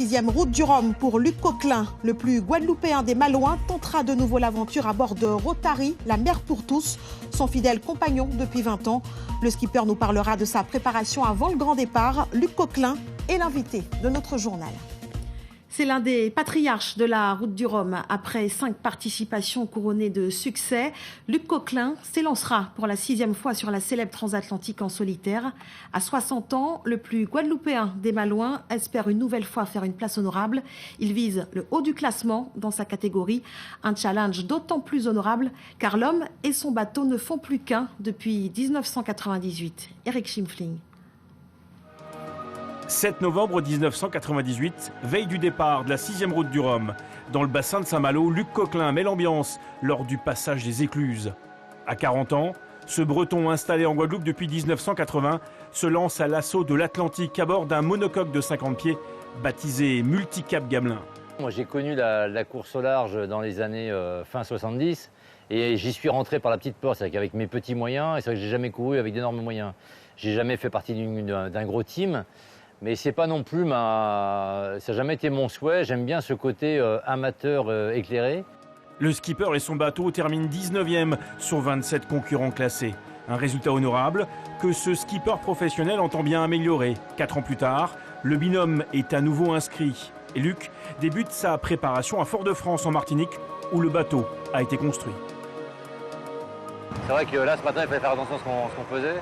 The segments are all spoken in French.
6e route du Rhum pour Luc Coquelin. Le plus guadeloupéen des Malouins tentera de nouveau l'aventure à bord de Rotary, la mer pour tous, son fidèle compagnon depuis 20 ans. Le skipper nous parlera de sa préparation avant le grand départ. Luc Coquelin est l'invité de notre journal. C'est l'un des patriarches de la route du Rhum. Après 5 participations couronnées de succès, Luc Coquelin s'élancera pour la 6e fois sur la célèbre transatlantique en solitaire. À 60 ans, le plus guadeloupéen des Malouins espère une nouvelle fois faire une place honorable. Il vise le haut du classement dans sa catégorie. Un challenge d'autant plus honorable car l'homme et son bateau ne font plus qu'un depuis 1998. Eric Schimfling. 7 novembre 1998, veille du départ de la 6e route du Rhum. Dans le bassin de Saint-Malo, Luc Coquelin met l'ambiance lors du passage des Écluses. À 40 ans, ce Breton installé en Guadeloupe depuis 1980 se lance à l'assaut de l'Atlantique à bord d'un monocoque de 50 pieds baptisé Multicap Gamelin. Moi j'ai connu la course au large dans les années fin 70 et j'y suis rentré par la petite porte, c'est-à-dire qu'avec mes petits moyens, et c'est vrai que j'ai jamais couru avec d'énormes moyens. J'ai jamais fait partie d'un gros team. Mais c'est pas non plus ça n'a jamais été mon souhait. J'aime bien ce côté amateur éclairé. Le skipper et son bateau terminent 19e sur 27 concurrents classés. Un résultat honorable que ce skipper professionnel entend bien améliorer. 4 ans plus tard, le binôme est à nouveau inscrit. Et Luc débute sa préparation à Fort-de-France en Martinique où le bateau a été construit. C'est vrai que là ce matin il fallait faire attention à ce qu'on faisait.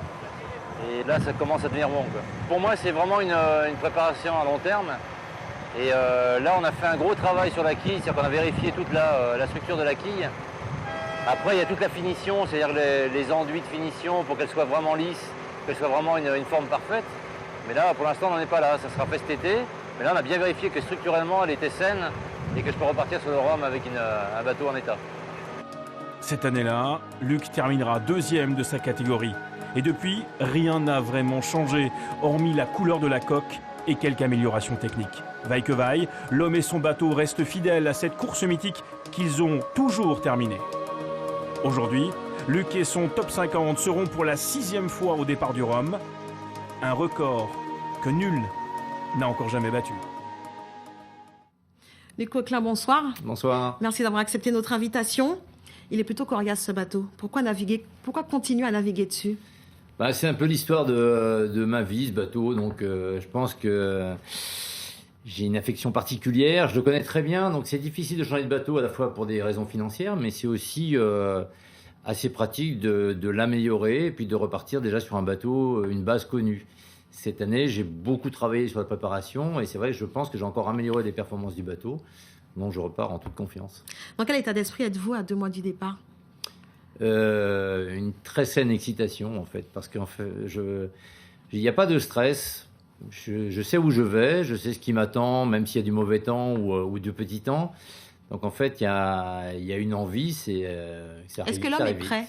Et là, ça commence à devenir bon, quoi. Pour moi, c'est vraiment une préparation à long terme. Et là, on a fait un gros travail sur la quille, c'est-à-dire qu'on a vérifié toute la structure de la quille. Après, il y a toute la finition, c'est-à-dire les enduits de finition pour qu'elle soit vraiment lisse, qu'elle soit vraiment une forme parfaite. Mais là, pour l'instant, on n'en est pas là. Ça sera fait cet été. Mais là, on a bien vérifié que structurellement, elle était saine et que je peux repartir sur le Rhum avec un bateau en état. Cette année-là, Luc terminera 2e de sa catégorie. Et depuis, rien n'a vraiment changé, hormis la couleur de la coque et quelques améliorations techniques. Vaille que vaille, l'homme et son bateau restent fidèles à cette course mythique qu'ils ont toujours terminée. Aujourd'hui, Luc et son top 50 seront pour la 6e fois au départ du Rhum, un record que nul n'a encore jamais battu. Luc Coquelin, bonsoir. Bonsoir. Merci d'avoir accepté notre invitation. Il est plutôt coriace ce bateau. Pourquoi continuer à naviguer dessus ? C'est un peu l'histoire de ma vie, ce bateau. Donc, je pense que j'ai une affection particulière. Je le connais très bien. Donc, c'est difficile de changer de bateau à la fois pour des raisons financières, mais c'est aussi assez pratique de l'améliorer et puis de repartir déjà sur un bateau, une base connue. Cette année, j'ai beaucoup travaillé sur la préparation et c'est vrai que je pense que j'ai encore amélioré les performances du bateau. Donc, je repars en toute confiance. Dans quel état d'esprit êtes-vous à 2 mois du départ ? Une très saine excitation en fait, parce qu'en fait, il n'y a pas de stress. Je sais où je vais, je sais ce qui m'attend, même s'il y a du mauvais temps ou du petit temps. Donc en fait, il y a une envie, ça arrive. Est-ce que l'homme est prêt ?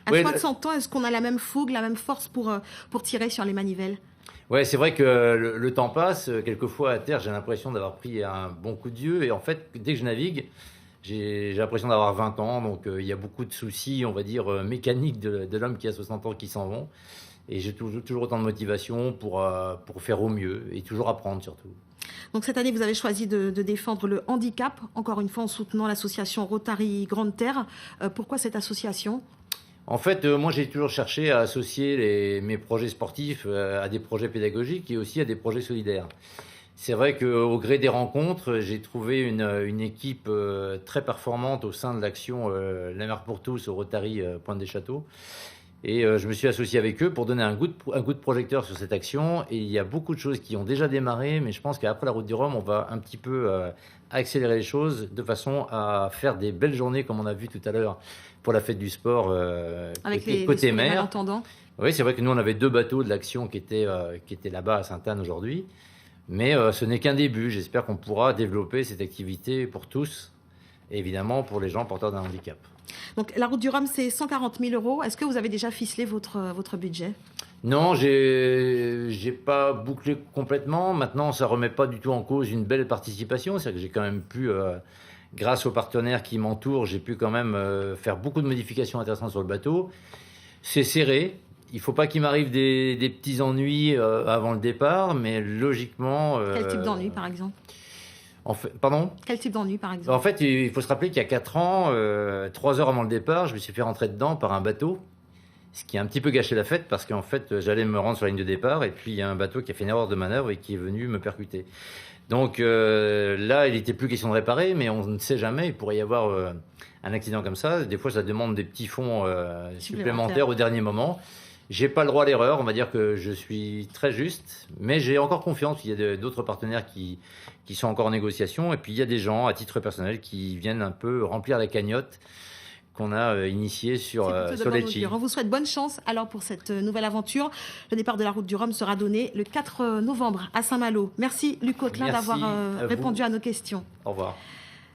À 60 ans, est-ce qu'on a la même fougue, la même force pour tirer sur les manivelles ? Ouais, c'est vrai que le temps passe. Quelquefois à terre, j'ai l'impression d'avoir pris un bon coup de vieux. Et en fait, dès que je navigue, j'ai l'impression d'avoir 20 ans, donc il y a beaucoup de soucis, on va dire, mécaniques de l'homme qui a 60 ans qui s'en vont. Et j'ai toujours autant de motivation pour faire au mieux et toujours apprendre surtout. Donc cette année, vous avez choisi de défendre le handicap, encore une fois en soutenant l'association Rotary Grande Terre. Pourquoi cette association ? En fait, moi j'ai toujours cherché à associer mes projets sportifs à des projets pédagogiques et aussi à des projets solidaires. C'est vrai qu'au gré des rencontres, j'ai trouvé une équipe très performante au sein de l'action La Mer pour tous au Rotary Pointe des Châteaux. Et je me suis associé avec eux pour donner un coup de projecteur sur cette action. Et il y a beaucoup de choses qui ont déjà démarré, mais je pense qu'après la route du Rhum, on va un petit peu accélérer les choses de façon à faire des belles journées, comme on a vu tout à l'heure pour la fête du sport avec côté les mer. malentendants. Oui, c'est vrai que nous, on avait 2 bateaux de l'action qui étaient là-bas à Sainte-Anne aujourd'hui. Mais ce n'est qu'un début. J'espère qu'on pourra développer cette activité pour tous, et évidemment pour les gens porteurs d'un handicap. Donc la route du Rhum, c'est 140 000 €. Est-ce que vous avez déjà ficelé votre budget ? Non, j'ai pas bouclé complètement. Maintenant, ça remet pas du tout en cause une belle participation. C'est-à-dire que j'ai quand même pu, grâce aux partenaires qui m'entourent, j'ai pu quand même faire beaucoup de modifications intéressantes sur le bateau. C'est serré. Il ne faut pas qu'il m'arrive des petits ennuis avant le départ, mais logiquement... Quel type d'ennui, par exemple ? Pardon ? Quel type d'ennui, par exemple ? En fait, il faut se rappeler qu'il y a 4 ans, 3 heures avant le départ, je me suis fait rentrer dedans par un bateau, ce qui a un petit peu gâché la fête parce qu'en fait, j'allais me rendre sur la ligne de départ et puis il y a un bateau qui a fait une erreur de manœuvre et qui est venu me percuter. Donc là, il n'était plus question de réparer, mais on ne sait jamais, il pourrait y avoir un accident comme ça. Des fois, ça demande des petits fonds supplémentaires au dernier moment. J'ai pas le droit à l'erreur, on va dire que je suis très juste, mais j'ai encore confiance. Il y a d'autres partenaires qui sont encore en négociation, et puis il y a des gens, à titre personnel, qui viennent un peu remplir la cagnotte qu'on a initiée sur Lecce. On vous souhaite bonne chance alors pour cette nouvelle aventure. Le départ de la route du Rhum sera donné le 4 novembre à Saint-Malo. Merci Luc Coquelin d'avoir répondu à nos questions. Au revoir.